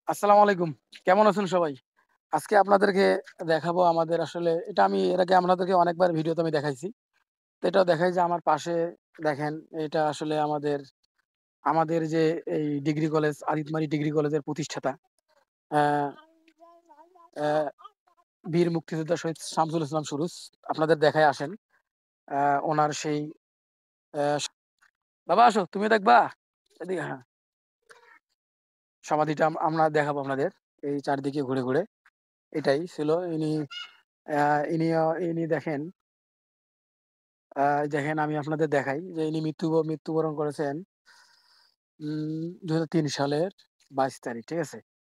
আসসালামু আলাইকুম। কেমন আছেন সবাই? আজকে আপনাদেরকে দেখাবো আমাদের আসলে এটা আমি এর আগে আপনাদেরকে অনেকবার ভিডিওতে আমি দেখাইছি। তো এটাও দেখাই যে আমার পাশে দেখেন এটা আসলে আমাদের যে এই ডিগ্রি কলেজ আরিফ মারি ডিগ্রি কলেজের প্রতিষ্ঠাতা অ্যা অ্যা বীর মুক্তিযোদ্ধা শহীদ শামসুল ইসলাম সুরুজ। আপনাদের দেখায় আসেন। ওনার সেই অ্যা বাবা আসো তুমিও দেখবা? এদিকে হ্যাঁ, সমাধিটা আমরা দেখাবো আপনাদের। এই চারদিকে ঘুরে, ঘুরে। এটাই ছিল। আ ইনি দেখেন দেখেন আমি আপনাদের দেখাই যে ইনি মৃত্যুবরণ করেছেন ২০০৩ সালের ২২ তারিখ। ঠিক আছে?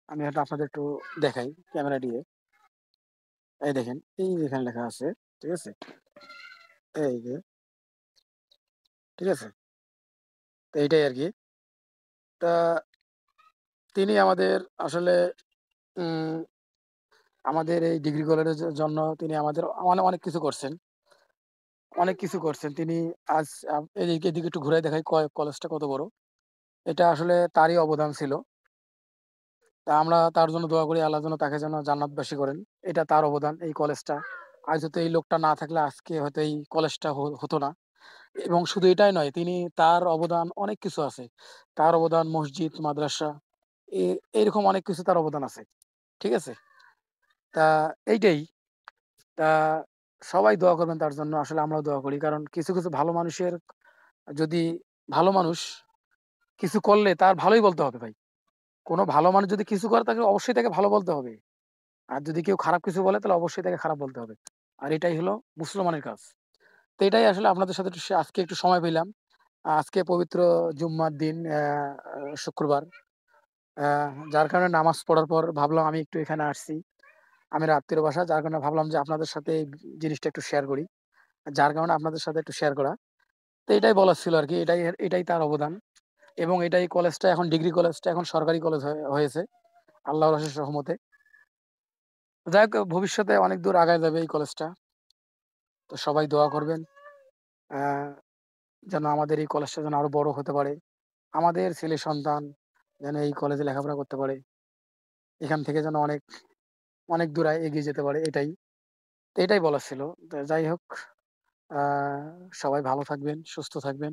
আমি হয়তো আপনাদের একটু দেখাই ক্যামেরা দিয়ে। এই দেখেন, এই যে এখানে লেখা আছে। ঠিক আছে? এই যে, ঠিক আছে? তো এইটাই আরকি। তা তিনি আমাদের আসলে উম আমাদের এই ডিগ্রি কলেজের জন্য তিনি আমাদের অনেক কিছু করছেন। অনেক কিছু করছেন। তিনি আজ এদিকে একটু ঘুরায় দেখাই কলেজটা কত বড়। এটা আসলে তারই অবদান ছিল। তা আমরা তার জন্য দোয়া করি আল্লাহ যেন তাকে যেন জান্নাতবাসী করেন। এটা তার অবদান এই কলেজটা। আজ হয়তো এই লোকটা না থাকলে আজকে হয়তো এই কলেজটা হতো না। এবং শুধু এটাই নয় তার অবদান অনেক কিছু আছে। তার অবদান মসজিদ, মাদ্রাসা এ এরকম অনেক কিছু তার অবদান আছে। ঠিক আছে? তা এইটাই। তা সবাই দোয়া করবেন তার জন্য। আসলে আমরাও দোয়া করি। কারণ কিছু, কিছু ভালো মানুষের যদি ভালো মানুষ কিছু করলে তার ভালোই বলতে হবে ভাই। কোন ভালো মানুষ যদি কিছু করে তাকে অবশ্যই তাকে ভালো বলতে হবে। আর যদি কেউ খারাপ কিছু বলে তাহলে অবশ্যই তাকে খারাপ বলতে হবে। আর এটাই হলো মুসলমানের কাজ। তো এটাই আসলে আপনাদের সাথে আজকে একটু সময় পেলাম। আজকে পবিত্র জুম্মার দিন শুক্রবার। অ্যা যার কারণে নামাজ পড়ার পর ভাবলাম আমি একটু এখানে আসছি। আমার আত্মীয়র বাসা। যার কারণে ভাবলাম যে আপনাদের সাথে এই জিনিসটা একটু শেয়ার করি। যার কারণে আপনাদের সাথে একটু শেয়ার করা। তো এটাই বলার ছিল আরকি। এটাই তার অবদান। এবং এটাই কলেজটা এখন ডিগ্রি কলেজটা এখন সরকারি কলেজ হয়েছে। আল্লাহর অশেষ রহমতে। যাই হোক ভবিষ্যতে অনেক দূর আগায় যাবে এই কলেজটা। তো সবাই দোয়া করবেন। অ্যা যেন আমাদের এই কলেজটা যেন আরো বড় হতে পারে। আমাদের ছেলে সন্তান যেন এই কলেজে লেখাপড়া করতে পারে। এখান থেকে যেন অনেক দূর এগিয়ে যেতে পারে এটাই। তো এটাই বলার ছিল। তো যাই হোক আ সবাই ভালো থাকবেন, সুস্থ থাকবেন।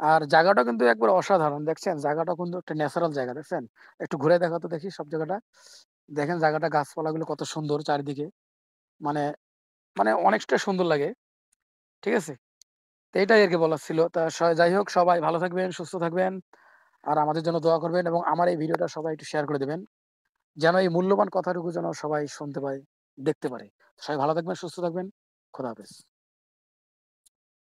আর জায়গাটা কিন্তু একবার অসাধারণ। দেখছেন? জায়গাটা কিন্তু একটা ন্যাচারাল জায়গা দেখছেন? একটু ঘুরে দেখাও তো দেখি সব জায়গাটা। দেখেন জায়গাটা গাছপালাগুলো কত সুন্দর চারিদিকে। মানে অনেকটা সুন্দর লাগে। ঠিক আছে? তো এটাই আরকি বলার ছিল। তা যাই হোক সবাই ভালো থাকবেন, সুস্থ থাকবেন। আর আমাদের জন্য দোয়া করবেন এবং আমার এই ভিডিওটা সবাই একটু শেয়ার করে দিবেন। যেন এই মূল্যবান কথাটুকু যেন সবাই শুনতে পায়, দেখতে পারে। সবাই ভালো থাকবেন, সুস্থ থাকবেন। খোদা হাফেজ।